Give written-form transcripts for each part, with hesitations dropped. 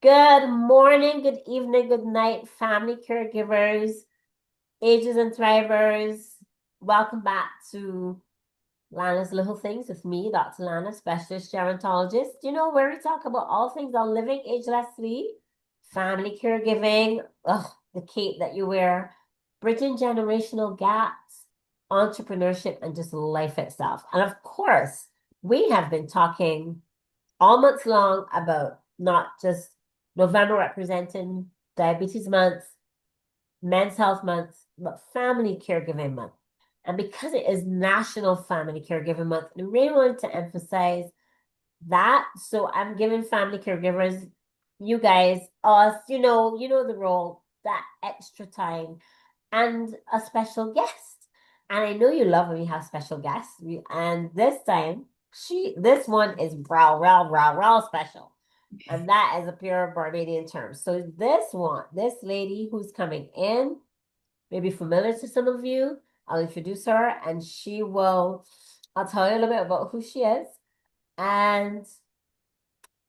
Good morning, good evening, good night, family caregivers, agers and thrivers. Welcome back to Lana's Little Things with me, Dr. Lana, specialist gerontologist. Where we talk about all things on living agelessly, family caregiving, the cape that you wear, bridging generational gaps, entrepreneurship, and just life itself. And of course, we have been talking all month long about not just November representing Diabetes Month, Men's Health Month, but Family Caregiving Month. And because it is National Family Caregiving Month, I really wanted to emphasize that. So I'm giving family caregivers, you guys, us, the role, that extra time and a special guest. And I know you love when we have special guests. And this time, this one is brow special. And that is a pure Barbadian term. So this lady who's coming in, may be familiar to some of you. I'll introduce her and I'll tell you a little bit about who she is and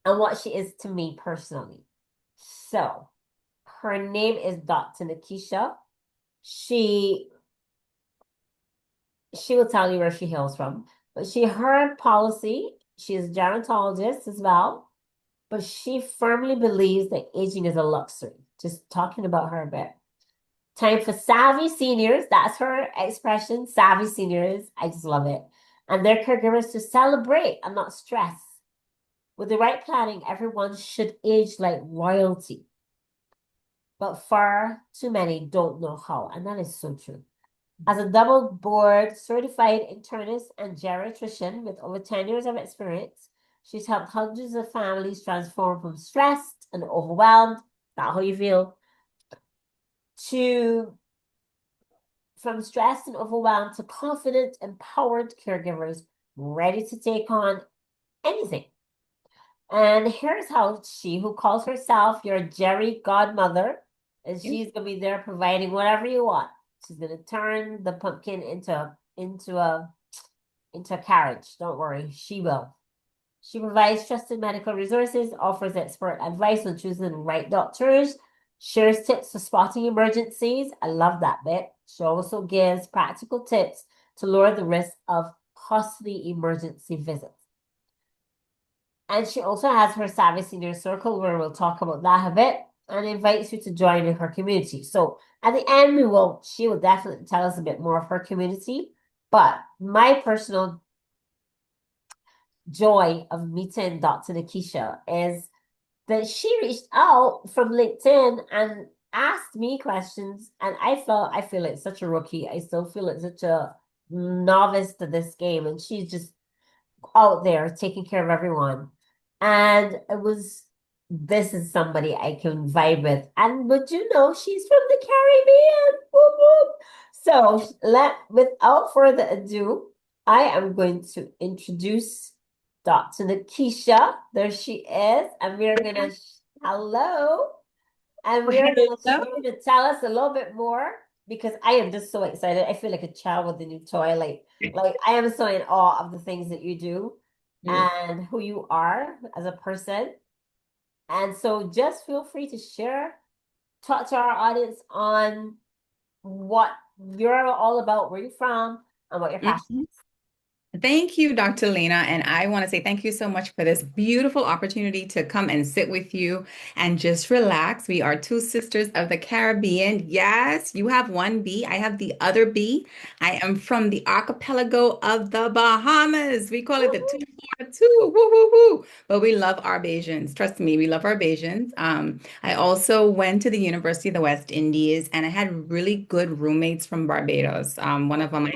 what she is to me personally. So her name is Dr. Nakeisha. She will tell you where she hails from, but her policy, she is a gerontologist as well, but she firmly believes that aging is a luxury. Just talking about her a bit. Time for savvy seniors. That's her expression, savvy seniors. I just love it. And their caregivers to celebrate and not stress. With the right planning, everyone should age like royalty. But far too many don't know how. And that is so true. As a double board certified internist and geriatrician with over 10 years of experience, she's helped hundreds of families transform from stressed and overwhelmed, that's how you feel, from stressed and overwhelmed to confident, empowered caregivers ready to take on anything. And here's how she, who calls herself your Geri-Godmother, and she's going to be there providing whatever you want. She's going to turn the pumpkin into a carriage. Don't worry, she will. She provides trusted medical resources, offers expert advice on choosing the right doctors, shares tips for spotting emergencies. I love that bit. She also gives practical tips to lower the risk of costly emergency visits. And she also has her Savvy Senior Circle, where we'll talk about that a bit, and invites you to join in her community. So at the end, she will definitely tell us a bit more of her community. But my personal joy of meeting Dr. Nakeisha is that she reached out from LinkedIn and asked me questions, and I feel like such a rookie. I still feel like such a novice to this game, and she's just out there taking care of everyone. And this is somebody I can vibe with. And but she's from the Caribbean. Whoop, whoop. So without further ado, I am going to introduce Dr. Nakeisha. There she is. And we're gonna hello. And she's gonna tell us a little bit more because I am just so excited. I feel like a child with a new toy. Like I am so in awe of the things that you do and who you are as a person. And so just feel free to talk to our audience on what you're all about, where you're from, and what your passion is. Thank you, Dr. Lena. And I want to say thank you so much for this beautiful opportunity to come and sit with you and just relax. We are two sisters of the Caribbean. Yes, you have one B. I have the other B. I am from the archipelago of the Bahamas. We call it the 242. Woo, woo, woo. But we love our Bajans. Trust me, we love our Bajans. I also went to the University of the West Indies and I had really good roommates from Barbados. One of them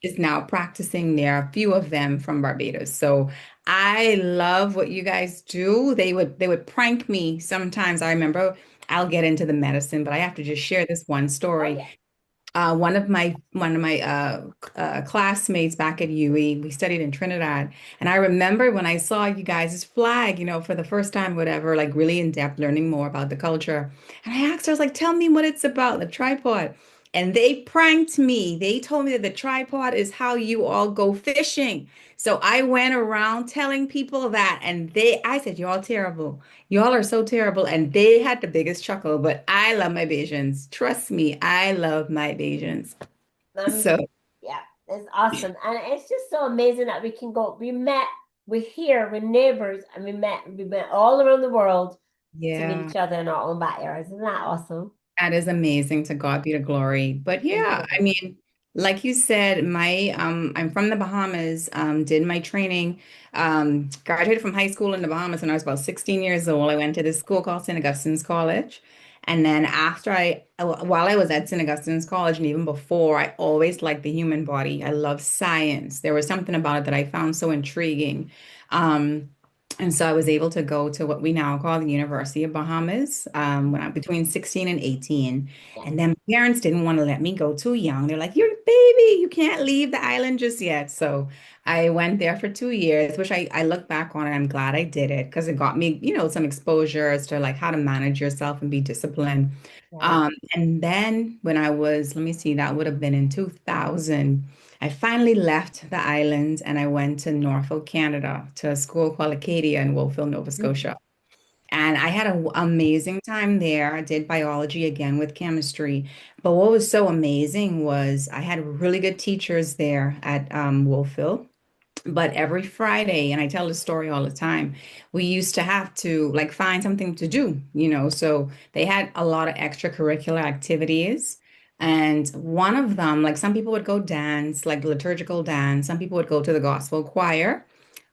is now practicing there, a few of them from Barbados. So I love what you guys do. They would prank me sometimes. I remember I'll get into the medicine, but I have to just share this one Oh, story. yeah. One of my classmates back at UE, we studied in Trinidad, and I remember when I saw you guys' flag, for the first time, whatever, like really in depth, learning more about the culture. And I asked her, I was like, "Tell me what it's about, the tripod." and they pranked me. They told me that the tripod is how you all go fishing. So I went around telling people that, and I said, y'all terrible. Y'all are so terrible. And they had the biggest chuckle, but I love my Bajans. Trust me, I love my Bajans. Um, So yeah, it's awesome. And it's just so amazing that we can go. We're here, we're neighbors, and we met all around the world to meet yeah. each other in our own backyards. Isn't that awesome? That is amazing. To God be the glory. But It yeah, I is. mean, like you said, my I'm from the Bahamas, did my training, graduated from high school in the Bahamas when I was about 16 years old. I went to this school called St. Augustine's College. And then while I was at St. Augustine's College and even before, I always liked the human body. I love science. There was something about it that I found so intriguing. Um, and so I was able to go to what we now call the University of Bahamas when I between 16 and 18. Yeah. And then my parents didn't want to let me go too young. They're like, you're a baby, you can't leave the island just yet. So I went there for 2 years, which I look back on and I'm glad I did it because it got me, some exposure as to like how to manage yourself and be disciplined. Right. And then when I was, let me see, that would have been in 2000. I finally left the islands and I went to Norfolk, Canada, to a school called Acadia in Wolfville, Nova Mhm. Scotia. And I had an amazing time there. I did biology again with chemistry. But what was so amazing was I had really good teachers there at Wolfville. But every Friday, and I tell this story all the time, we used to have to like find something to do. So they had a lot of extracurricular activities. And one of them, like some people would go dance, like liturgical dance, some people would go to the gospel choir.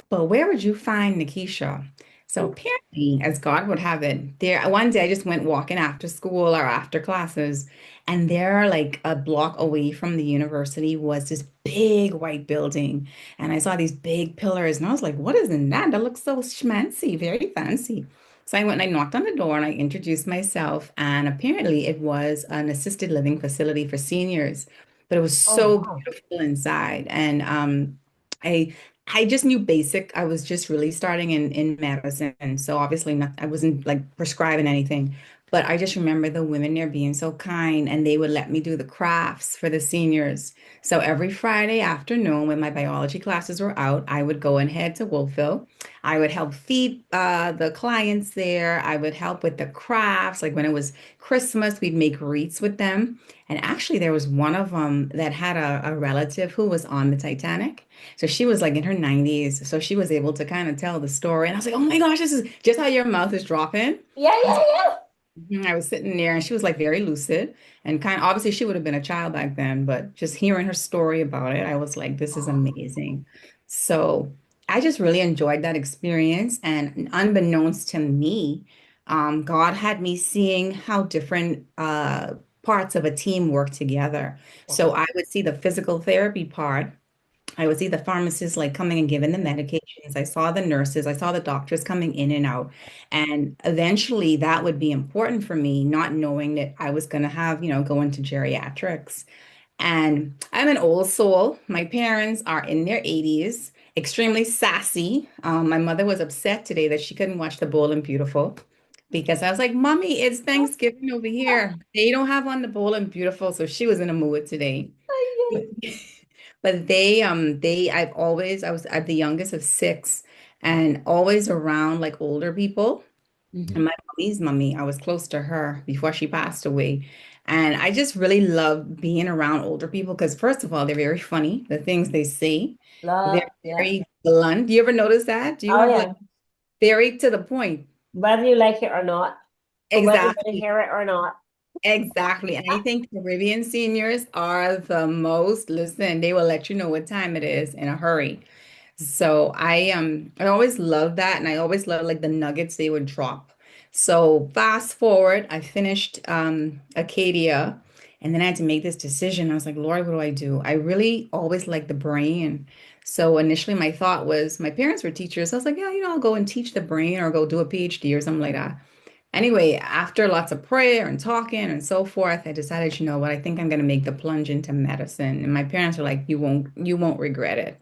But where would you find Nakeisha? So apparently, as God would have it, there one day I just went walking after school or after classes, and there, like a block away from the university, was this big white building. And I saw these big pillars, and I was like, what is in that? That looks so schmancy, very fancy. So I went and I knocked on the door and I introduced myself, and apparently it was an assisted living facility for seniors. But it was Oh, so wow. beautiful inside. And I I just knew basic. I was just really starting in medicine. So obviously not, I wasn't like prescribing anything. But I just remember the women there being so kind and they would let me do the crafts for the seniors. So every Friday afternoon when my biology classes were out, I would go and head to Wolfville. I would help feed the clients there. I would help with the crafts. Like when it was Christmas, we'd make wreaths with them. And actually, there was one of them that had a relative who was on the Titanic. So she was like in her 90s. So she was able to kind of tell the story. And I was like, oh my gosh, this is just how your mouth is dropping. Yeah, I was, yeah, yeah. I was sitting there and she was like very lucid and kind of obviously she would have been a child back then, but just hearing her story about it, I was like, this is amazing. So I just really enjoyed that experience. And unbeknownst to me, God had me seeing how different parts of a team work together. So Wow. I would see the physical therapy part. I would see the pharmacists like coming and giving the medications. I saw the nurses, I saw the doctors coming in and out. And eventually that would be important for me, not knowing that I was going to have, go into geriatrics. And I'm an old soul. My parents are in their 80s, extremely sassy. My mother was upset today that she couldn't watch The Bold and Beautiful because I was like, Mommy, it's Thanksgiving over here. They don't have on The Bold and Beautiful. So she was in a mood today. But I was at the youngest of six and always around like older people. And Mhm. my mommy's mommy, I was close to her before she passed away. And I just really love being around older people because, first of all, they're very funny, the things they say. They're Love, yeah. very blunt. Do you ever notice that? Do you Oh, have like yeah. very to the point? Whether you like it or not, or whether you're going to Exactly. hear it or not. Exactly. And I think Caribbean seniors are the most, listen, they will let you know what time it is in a hurry. So I always loved that and I always loved like the nuggets they would drop. So fast forward, I finished Acadia and then I had to make this decision. I was like, Lord, what do I do? I really always liked the brain. So initially my thought was my parents were teachers. So I was like, yeah, I'll go and teach the brain or go do a PhD or something like that. Anyway, after lots of prayer and talking and so forth, I decided, you know what, I think I'm going to make the plunge into medicine. And my parents were like, you won't regret it.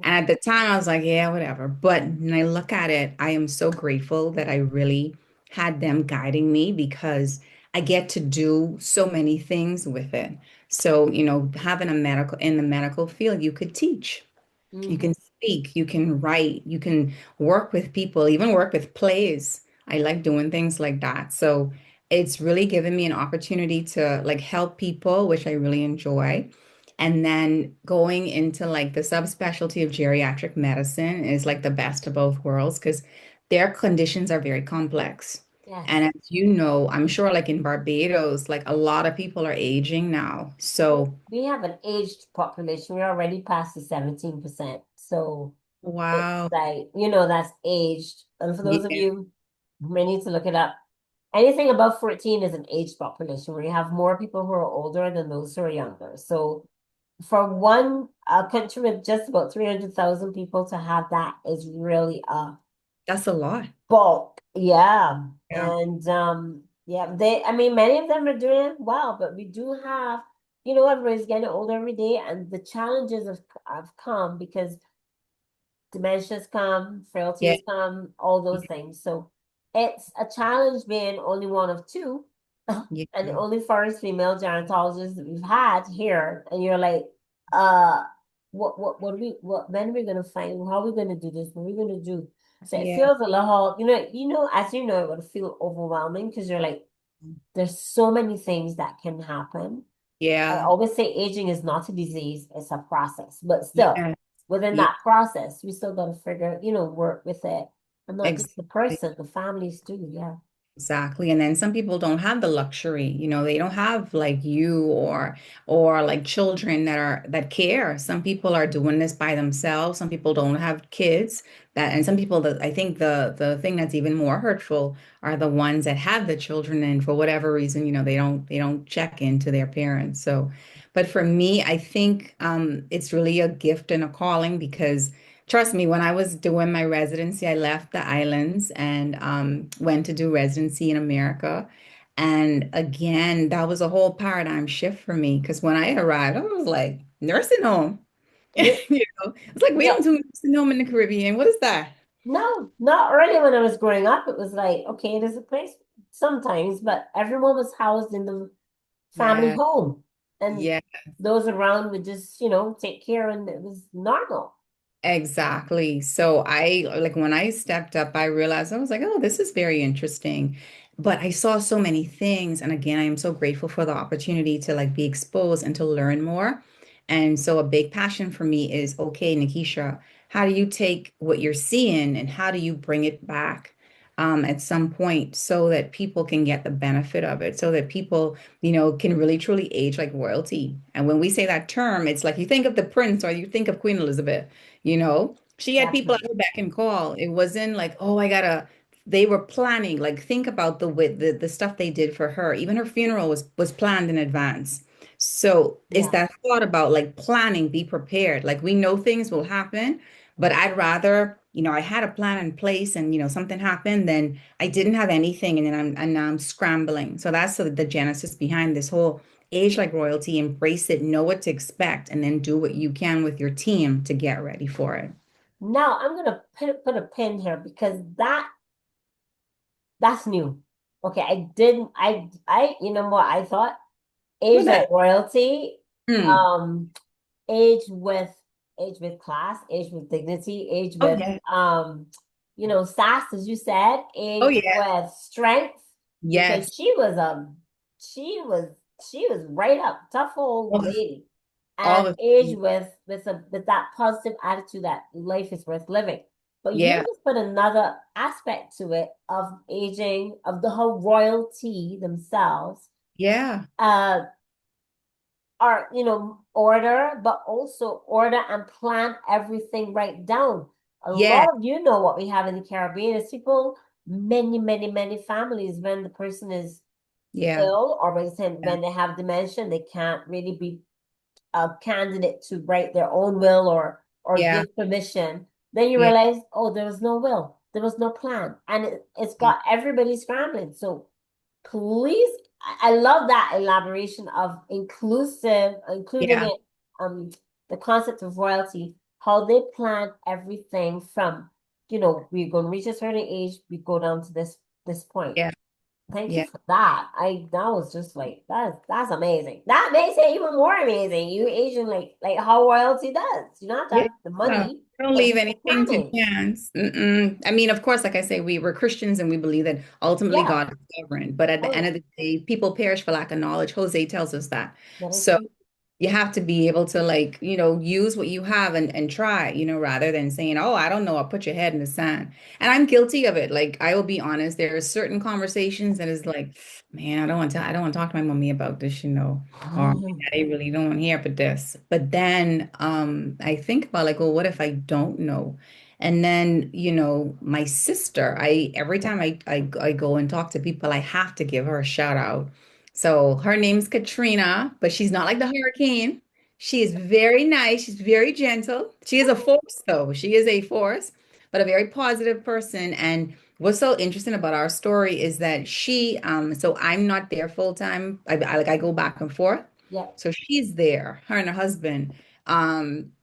And at the time, I was like, yeah, whatever. But when I look at it, I am so grateful that I really had them guiding me because I get to do so many things with it. So, having a medical in the medical field, you could teach, you Hmm. can speak, you can write, you can work with people, even work with plays. I like doing things like that. So it's really given me an opportunity to like help people, which I really enjoy. And then going into like the subspecialty of geriatric medicine is like the best of both worlds because their conditions are very complex. And Yes. as you know, I'm sure like in Barbados, like a lot of people are aging now. So, We have an aged population. We're already past the 17%. So it's wow. like, that's aged. And for those of Yeah, you who may need to look it up, anything above 14 is an aged population where you have more people who are older than those who are younger. So for one country with just about 300,000 people to have that is really a that's a lot. bulk. Yeah. Yeah. And yeah, I mean, many of them are doing well, but we do have, everybody's getting older every day, and the challenges have come because dementia's come, Yeah. frailties come, all those things. So it's a challenge being only one of two Yeah. and the only first female gerontologist that we've had here. And you're like, uh, when are we gonna find, how are we gonna do this? What are we gonna do? So it Yeah. feels a little, as you know, it would feel overwhelming because you're like, there's so many things that can happen. I Yeah. always say aging is not a disease, it's a process. But still, Yeah. within Yeah. that process, we still got to figure, work with it. And not just the Exactly. person, the families too. Yeah. Exactly. And then some people don't have the luxury, they don't have like you or like children that care. Some people are doing this by themselves. Some people don't have kids that and some people that I think the thing that's even more hurtful are the ones that have the children and for whatever reason, they don't check into their parents. So, but for me, I think it's really a gift and a calling because trust me, when I was doing my residency, I left the islands and went to do residency in America. And again, that was a whole paradigm shift for me because when I arrived, I was like, nursing home. You, It's like we yeah. don't do nursing home in the Caribbean. What is that? No, not early when I was growing up. It was like, okay, there's a place sometimes, but everyone was housed in the family Yeah, home. And yeah. those around would just, take care and it was normal. Exactly. So I like when I stepped up, I realized I was like, oh, this is very interesting. But I saw so many things. And again, I am so grateful for the opportunity to like be exposed and to learn more. And so a big passion for me is, okay, Nakeisha, how do you take what you're seeing and how do you bring it back at some point so that people can get the benefit of it, so that people can really truly age like royalty. And when we say that term, it's like you think of the prince or you think of Queen Elizabeth. She had people at Definitely. her beck and call. It wasn't like, oh, they were planning. Like, think about the stuff they did for her. Even her funeral was planned in advance. So it's Yeah. that thought about like planning, be prepared. Like we know things will happen, but I'd rather, I had a plan in place and something happened, then I didn't have anything and now I'm scrambling. So that's the genesis behind this whole age like royalty, embrace it, know what to expect, and then do what you can with your team to get ready for it. Now I'm gonna put a pin here because that's new. Okay, I didn't you know what I thought? What Age like that? royalty, Hmm. um, age with age with class, age with dignity, age Oh with yeah. sass, as you said, Oh age yeah. with strength, because Yes. she was she was right up, tough old All the, lady. all And the age with that positive attitude that life is worth living. But you yeah. just put another aspect to it of aging, of the whole royalty themselves, Yeah. uh, are, order, but also order and plan everything right down. A Yeah. lot of what we have in the Caribbean is people, many, many, many families, when the person is Yeah. ill or Yeah. when they have dementia, they can't really be a candidate to write their own will or Yeah. give permission, then you Yeah. realize, oh, there was no will, there was no plan, and it's Yeah. got everybody scrambling. So please, I love that elaboration of including Yeah. it, the concept of royalty, how they plan everything from, we're going to reach a certain age, we go down to this point. Yeah. Thank you Yeah. for that. That was just like that's amazing. That makes it even more amazing. You Asian like how royalty does. You don't have to Yeah. have the money, Don't but leave just the anything to planning. chance. Mm-mm. I mean, of course, like I say, we're Christians and we believe that ultimately Yeah. God is sovereign. But at Oh the end yeah. of the day, people perish for lack of knowledge. Jose tells us that. That is So true. you have to be able to like, use what you have and try, rather than saying, oh, I don't know, I'll put your head in the sand. And I'm guilty of it. Like, I will be honest, there are certain conversations that is like, man, I don't want to talk to my mommy about this, or I really don't want to hear but this. But then I think about like, well, what if I don't know? And then, my sister, every time I go and talk to people, I have to give her a shout out. So her name's Katrina, but she's not like the hurricane. She is very nice. She's very gentle. She is a force, though. She is a force, but a very positive person. And what's so interesting about our story is that so I'm not there full time. I go back and forth. Yeah. So she's there, her and her husband. Um,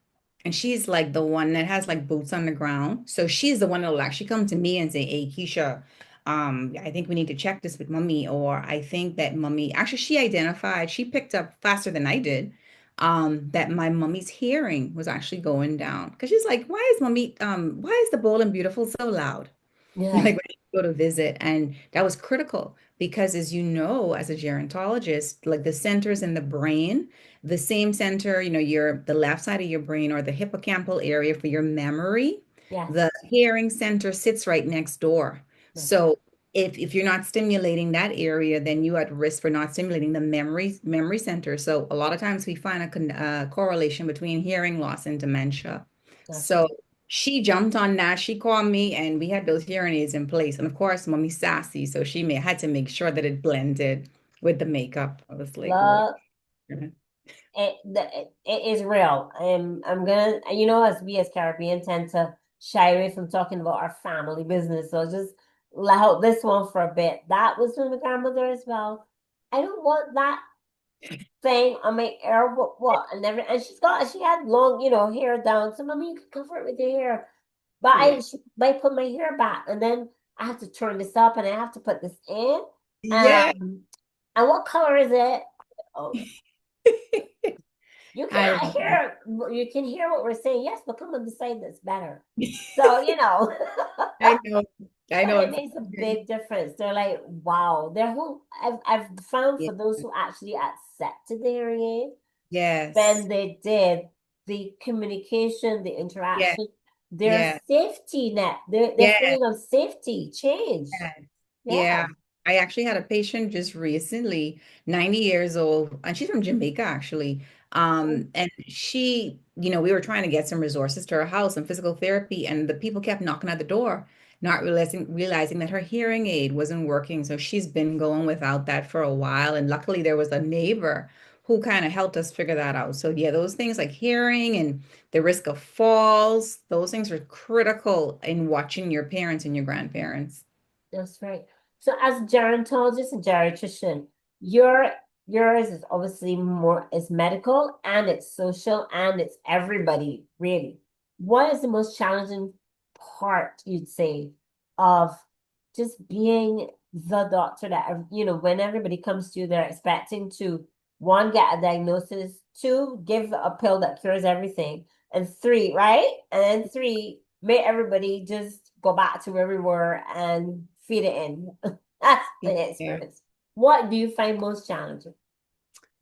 and she's like the one that has like boots on the ground. So she's the one that'll actually come to me and say, hey, Keisha, I think we need to check this with mommy. Or I think that mommy, actually, she picked up faster than I did, that my mommy's hearing was actually going down. Because she's like, why is the Bold and Beautiful so loud? Yeah. Like when you go to visit. And that was critical because, as you know, as a gerontologist, like the centers in the brain, the same center, the left side of your brain or the hippocampal area for your memory, Yes. the hearing center sits right next door. That's right. So if you're not stimulating that area, then you at risk for not stimulating the memory center. So a lot of times we find a correlation between hearing loss and dementia. That's So true. she jumped on that. She called me, and we had those hearing aids in place. And of course, mommy's sassy, so had to make sure that it blended with the makeup. I was like, Lord. Love it is real. I'm gonna, as we as Caribbean tend to shy away from talking about our family business, so just let out this one for a bit. That was from the grandmother as well. I don't want that thing on my ear. What? And she had long, hair down. So mommy, you can cover it with your hair. But Yeah. I put my hair back, and then I have to turn this up, and I have to put this in. Yeah. Um, and what color is it? Oh, I you can hear what we're saying. Yes, but come on decide that's better. So, I know. I but know it makes a exactly. big difference. They're like, wow. I've found Yeah. for those who actually accepted the hearing aid, Yes. then they did the communication, the Yeah. interaction, their Yeah. safety net, their Yeah. feeling of safety changed. Yeah. Yeah. Yeah. I actually had a patient just recently, 90 years old, and she's from Jamaica actually. And we were trying to get some resources to her house and physical therapy, and the people kept knocking at the door, not realizing that her hearing aid wasn't working. So she's been going without that for a while. And luckily there was a neighbor who kind of helped us figure that out. So yeah, those things like hearing and the risk of falls, those things are critical in watching your parents and your grandparents. That's right. So as a gerontologist and geriatrician, your yours is obviously more is medical and it's social and it's everybody, really. What is the most challenging part, you'd say, of just being the doctor that, when everybody comes to you, they're expecting to, one, get a diagnosis, two, give a pill that cures everything, and three, right? And then three, make everybody just go back to where we were and feed it in. That's the Yeah. experience. What do you find most challenging?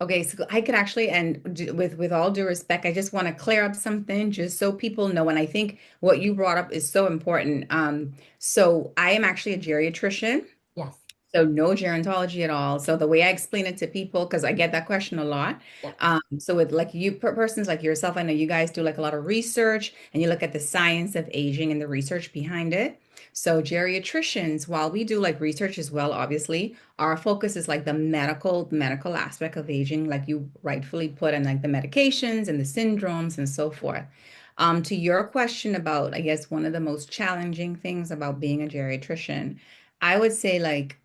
Okay, so I could actually, and with all due respect, I just want to clear up something just so people know. And I think what you brought up is so important. So I am actually a geriatrician. Yes. So no gerontology at all. So the way I explain it to people, because I get that question a lot. Yeah. So with like persons like yourself, I know you guys do like a lot of research and you look at the science of aging and the research behind it. So geriatricians, while we do like research as well, obviously, our focus is like the medical aspect of aging, like you rightfully put, and like the medications and the syndromes and so forth. To your question about, I guess, one of the most challenging things about being a geriatrician, I would say like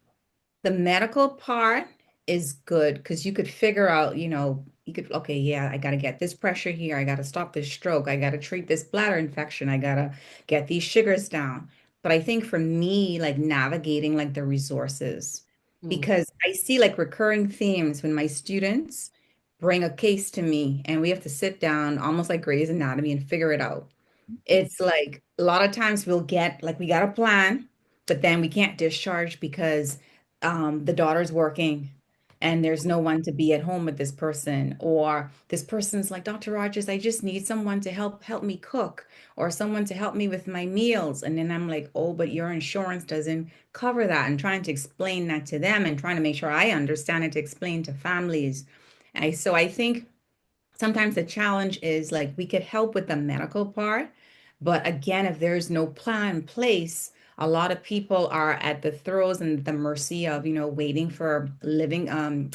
the medical part is good because you could figure out, okay, yeah, I got to get this pressure here. I got to stop this stroke. I got to treat this bladder infection. I got to get these sugars down. But I think for me, like navigating like the resources, Mm. because I see like recurring themes when my students bring a case to me and we have to sit down almost like Grey's Anatomy and figure it out. It's like a lot of times we'll get like we got a plan, but then we can't discharge because the daughter's working and there's no one to be at home with this person, or this person's like, Dr. Rogers, I just need someone to help me cook or someone to help me with my meals. And then I'm like, oh, but your insurance doesn't cover that, and trying to explain that to them and trying to make sure I understand it to explain to families. So I think sometimes the challenge is like we could help with the medical part, but again, if there's no plan in place, a lot of people are at the throes and the mercy of, waiting for living,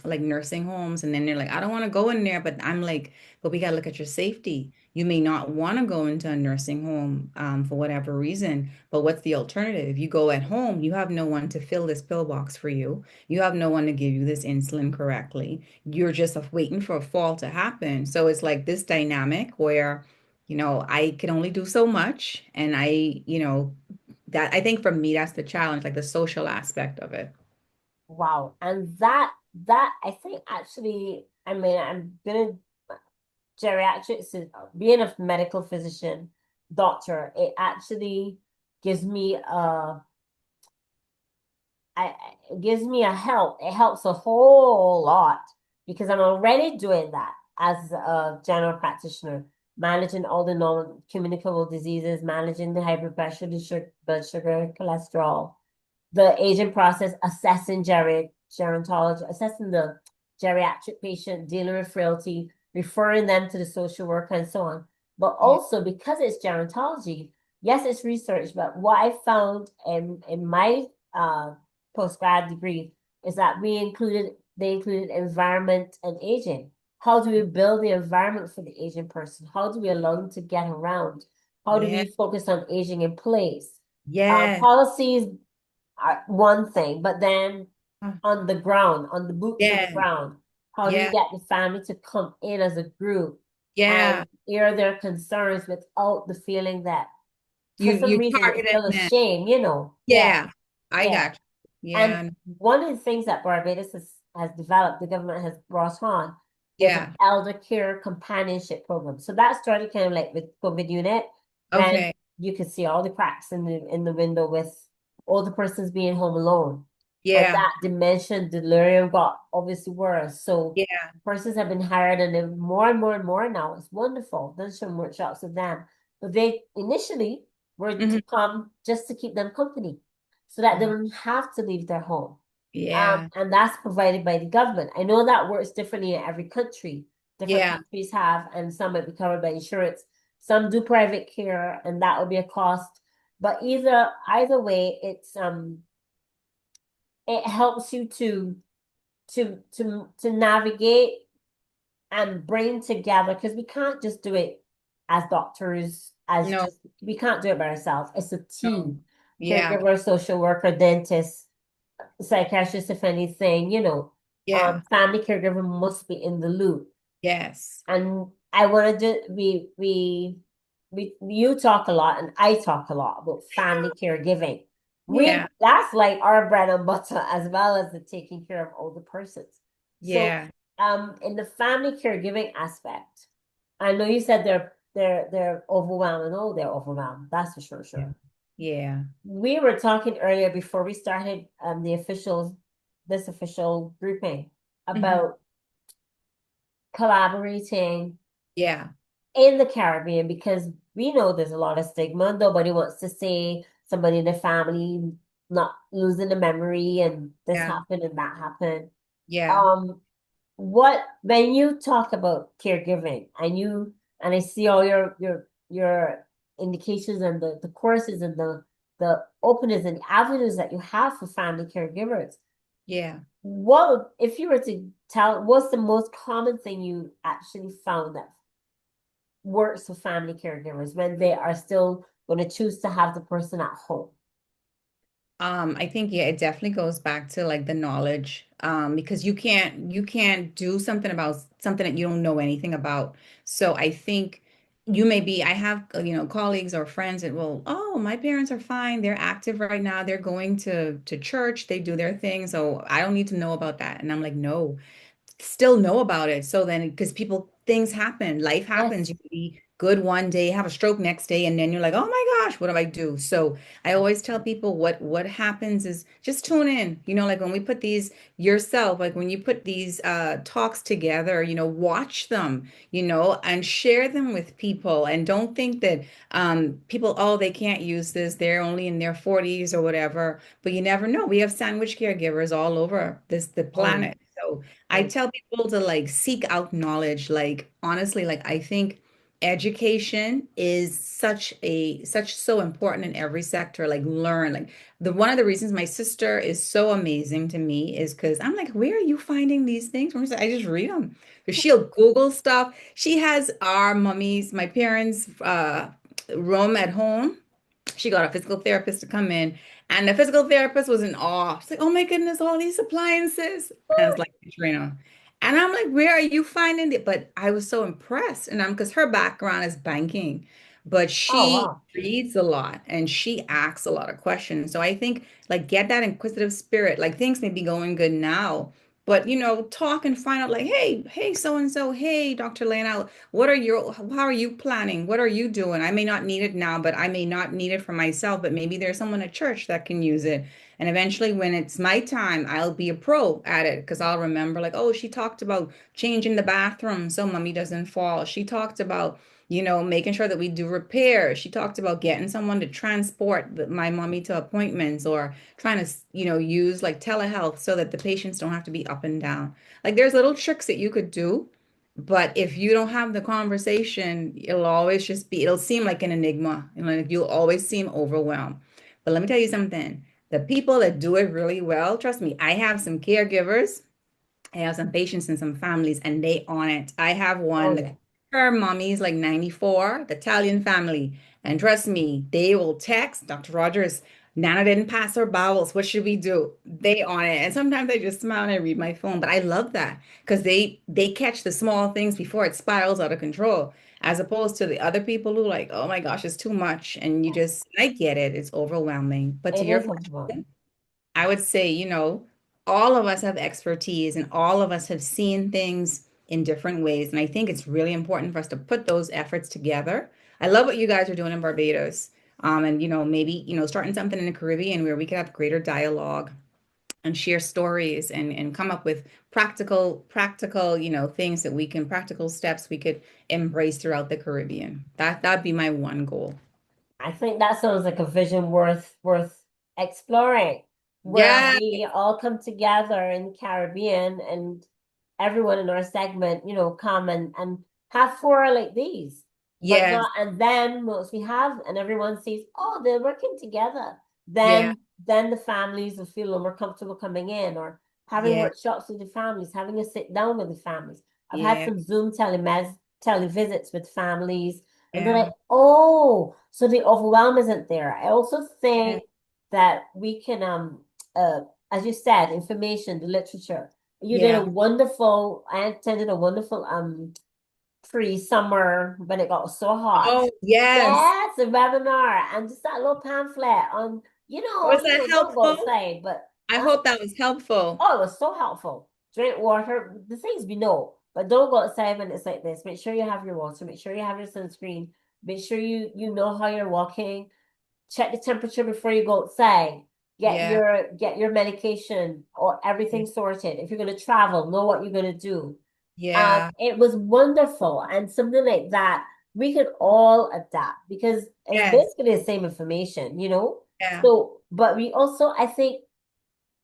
like nursing homes. And then they're like, I don't want to go in there, but I'm like, but we got to look at your safety. You may not want to go into a nursing home, for whatever reason, but what's the alternative? If you go at home, you have no one to fill this pill box for you. You have no one to give you this insulin correctly. You're just waiting for a fall to happen. So it's like this dynamic where, I can only do so much. And that I think for me, that's the challenge, like the social aspect of it. Wow. And that I think actually, I mean, I'm gonna geriatrics is being a medical physician, doctor, it actually gives me it gives me a help. It helps a whole lot because I'm already doing that as a general practitioner, managing all the non-communicable diseases, managing the high blood pressure, the blood sugar, cholesterol, the aging process, assessing gerontology, assessing the geriatric patient, dealing with frailty, referring them to the social worker, and so on. But Yeah. also because it's gerontology, yes, it's research, but what I found in my postgrad degree is that they included environment and aging. How do we build the environment for the aging person? How do we allow them to get around? How do Yeah. we focus on aging in place? Yeah. Policies are one thing, but then Uh, on the ground, on the boots on the Yeah. ground, how do we Yeah. get the family to come in as a group Yeah. and air their concerns without the feeling that for some You reason they targeted feel them. ashamed? Yeah, Yeah. I yeah. got you. And Yeah. one of the things that Barbados has developed, the government has brought on, is an Yeah. elder care companionship program. So that started kind of like with COVID unit. Then Okay. you could see all the cracks in the window with all the persons being home alone. And Yeah. that dementia, delirium got obviously worse. So Yeah. persons have been hired and then more and more and more now. It's wonderful. Done some workshops with them. But they initially were to Mhm. come just to keep them company so that they wouldn't have to leave their home. Yeah. And that's provided by the government. I know that works differently in every country. Different Yeah. countries have, and some might be covered by insurance. Some do private care, and that will be a cost. But either way, it helps you to navigate and bring together because we can't just do it as doctors, as No. just we can't do it by ourselves. It's a No. team. Yeah. Caregiver, social worker, dentist, psychiatrist, if anything, Yeah. family caregiver must be in the loop. Yes. And I wanted to you talk a lot and I talk a lot about family caregiving. Yeah. That's like our bread and butter as well as the taking care of older persons. So Yeah. in the family caregiving aspect, I know you said they're overwhelmed. Oh, they're overwhelmed. That's for sure. Yeah. We were talking earlier before we started this official grouping Mhm. about collaborating Yeah. in the Caribbean because we know there's a lot of stigma. Nobody wants to say somebody in the family not losing the memory and this Yeah. happened and that happened. Yeah. Um, what when you talk about caregiving and I see all your indications and the courses and the openness and avenues that you have for family caregivers, Yeah. what if you were to tell what's the most common thing you actually found that works for family caregivers when they are still going to choose to have the person at home? I think yeah, it definitely goes back to like the knowledge. Because you can't do something about something that you don't know anything about. So I think you may be, I have, colleagues or friends that will, oh, my parents are fine. They're active right now. They're going to church. They do their thing. So I don't need to know about that. And I'm like, no, still know about it. So then, because things happen, life happens. Yes. You can be good one day, have a stroke next day, and then you're like, oh my gosh, what do I do? So I always tell people what happens is just tune in. Like when we put these yourself, like when you put these talks together, watch them, and share them with people. And don't think that people, oh, they can't use this, they're only in their 40s or whatever. But you never know. We have sandwich caregivers all over the Oh, planet. So I right. tell people to like seek out knowledge. Like honestly, like I think education is such so important in every sector. Like learn. Like the one of the reasons my sister is so amazing to me is because I'm like, where are you finding these things from? I just read them. Because she'll Google stuff. She has our mummies, my parents' room at home. She got a physical therapist to come in, and the physical therapist was in awe. She's like, "Oh my goodness, all these appliances!" And it's like, Katrina. And I'm like, "Where are you finding it?" But I was so impressed, and I'm because her background is banking, but Oh, she wow. reads a lot and she asks a lot of questions. So I think like get that inquisitive spirit. Like things may be going good now, but talk and find out. Like, hey, so and so. Hey, Dr. Lana, how are you planning? What are you doing? I may not need it now, but I may not need it for myself, but maybe there's someone at church that can use it. And eventually when it's my time, I'll be a pro at it because I'll remember like, oh, she talked about changing the bathroom so mommy doesn't fall. She talked about, making sure that we do repairs. She talked about getting someone to transport my mommy to appointments or trying to, use like telehealth so that the patients don't have to be up and down. Like there's little tricks that you could do. But if you don't have the conversation, it'll seem like an enigma. Like you'll always seem overwhelmed. But let me tell you something. The people that do it really well, trust me, I have some caregivers, I have some patients and some families, and they on it. I have Oh, one, yeah. her mommy's like 94, the Italian family. And trust me, they will text Dr. Rogers, Nana didn't pass her bowels. What should we do? They on it. And sometimes I just smile and I read my phone. But I love that because they catch the small things before it spirals out of control, as opposed to the other people who like, oh my gosh, it's too much. And I get it, it's overwhelming. But to It your is question, overwhelming. I would say, all of us have expertise and all of us have seen things in different ways. And I think it's really important for us to put those efforts together. I love what you guys are doing in Barbados. And maybe, starting something in the Caribbean where we could have greater dialogue and share stories and come up with practical, things that practical steps we could embrace throughout the Caribbean. That'd be my one goal. I think that sounds like a vision worth exploring, where Yeah, we all come together in the Caribbean and everyone in our segment, come and have fora like these. But yes, not, and then once we have and everyone sees, oh, they're working together, yeah, then the families will feel more comfortable coming in or having yeah, workshops with the families, having a sit down with the families. I've had yeah, some Zoom televisits with families and they're yeah, like, oh, so the overwhelm isn't there. I also yeah, think that we can, as you said, information, the literature. You did a yeah. wonderful, I attended a wonderful pre-summer when it got so hot. Oh, yes. Yes, a webinar and just that little pamphlet on, Was that don't go helpful? outside, but I hope that was helpful. oh, it was so helpful. Drink water, the things we know, but don't go outside when it's like this. Make sure you have your water, make sure you have your sunscreen, make sure you know how you're walking, check the temperature before you go outside, Yeah, get your medication or yeah, everything sorted. If you're gonna travel, know what you're gonna do. yeah, It was wonderful and something like that we could all adapt because it's yes, basically the same information. yeah, So, but we also, I think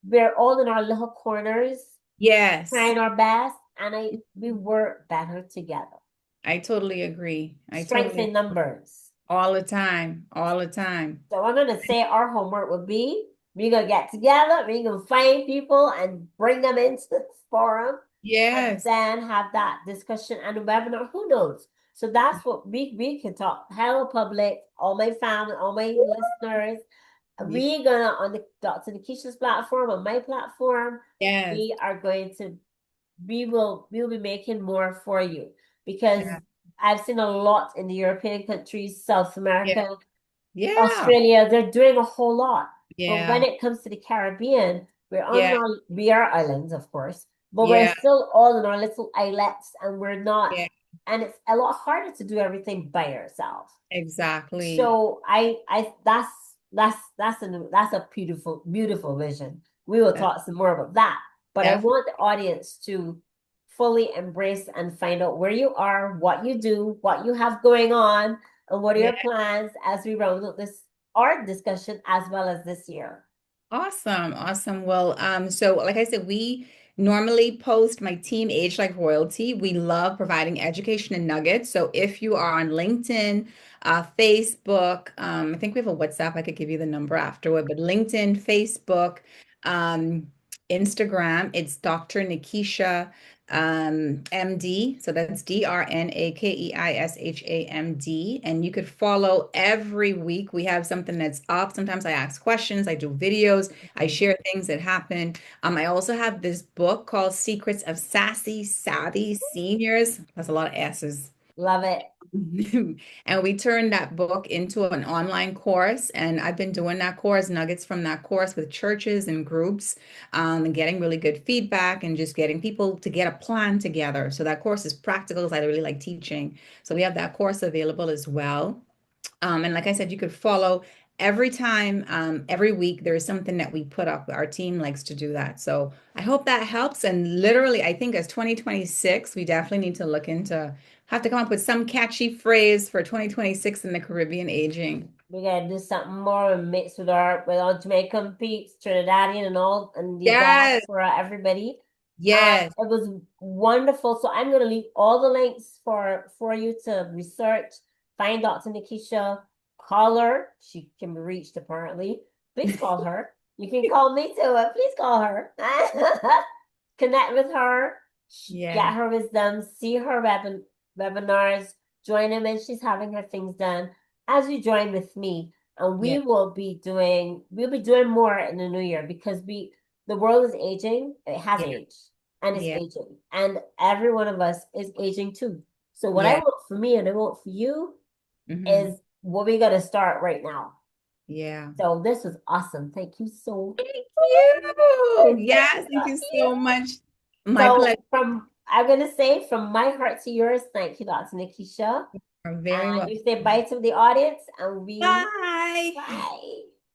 we're all in our little corners yes. trying our best, and we work better together. I totally agree. I Strength totally in numbers. all the time, all the time. So I'm gonna say our homework would be we're gonna get together, we're gonna find people and bring them into the forum and Yes, then have that discussion and a webinar. Who knows? So that's what we can talk. Hello public, all my family, all my listeners. We're gonna on the Dr. Nakeisha's platform, on my platform, yes, we are going to we'll be making more for you because yeah, I've seen a lot in the European countries, South Yeah. America, Yeah. Australia. They're doing a whole lot. But when Yeah. it comes to the Caribbean, Yeah. we are islands, of course, but we're Yeah. still all in our little islets, and we're not, Yeah. and it's a lot harder to do everything by yourself. Exactly. So that's a beautiful, beautiful vision. We will That's talk some more about that. But I definitely. want the audience to fully embrace and find out where you are, what you do, what you have going on, and what are Yeah. your plans as we round up this art discussion as well as this year. Awesome, awesome. Well, so like I said, we normally post my team Age Like Royalty. We love providing education and nuggets. So if you are on LinkedIn, Facebook, I think we have a WhatsApp. I could give you the number afterward, but LinkedIn, Facebook, um, Instagram, it's Dr. Nakeisha MD. So that's DrNakeishamd. And you could follow every week. We have something that's up. Sometimes I ask questions, I do videos, I Mhm. share things that happen. I also have this book called Secrets of Sassy Savvy Seniors. That's a lot of S's. Love it. And we turned that book into an online course. And I've been doing that course, nuggets from that course with churches and groups, and getting really good feedback and just getting people to get a plan together. So that course is practical because I really like teaching. So we have that course available as well. And like I said, you could follow every time, every week, there is something that we put up. Our team likes to do that. So I hope that helps. And literally, I think as 2026, we definitely need to look into, have to come up with some catchy phrase for 2026 in the Caribbean aging. We gotta do something more and mix with our Jamaican peeps, Trinidadian and all, and the Yes, diaspora, everybody. yes, It was wonderful. So I'm gonna leave all the links for you to research, find Dr. Nakeisha, call her. She can be reached apparently. Please call her. You can call me too, but please call her. Connect with her, yeah, get her wisdom, see her webinars, join them when she's having her things done as you join with me. And yeah, we'll be doing more in the new year because the world is aging, it has yeah, aged and it's yeah, aging. And every one of us is aging too. So what I yeah. want for me and I want for you Hmm. is what we gotta start right now. Yeah. So this was awesome. Thank you Thank you. thank Yes, thank you you. so much. My pleasure. So I'm gonna say from my heart to yours, thank you, Dr. Nakeisha. You're very And you say welcome. bye to the audience and we Bye. bye.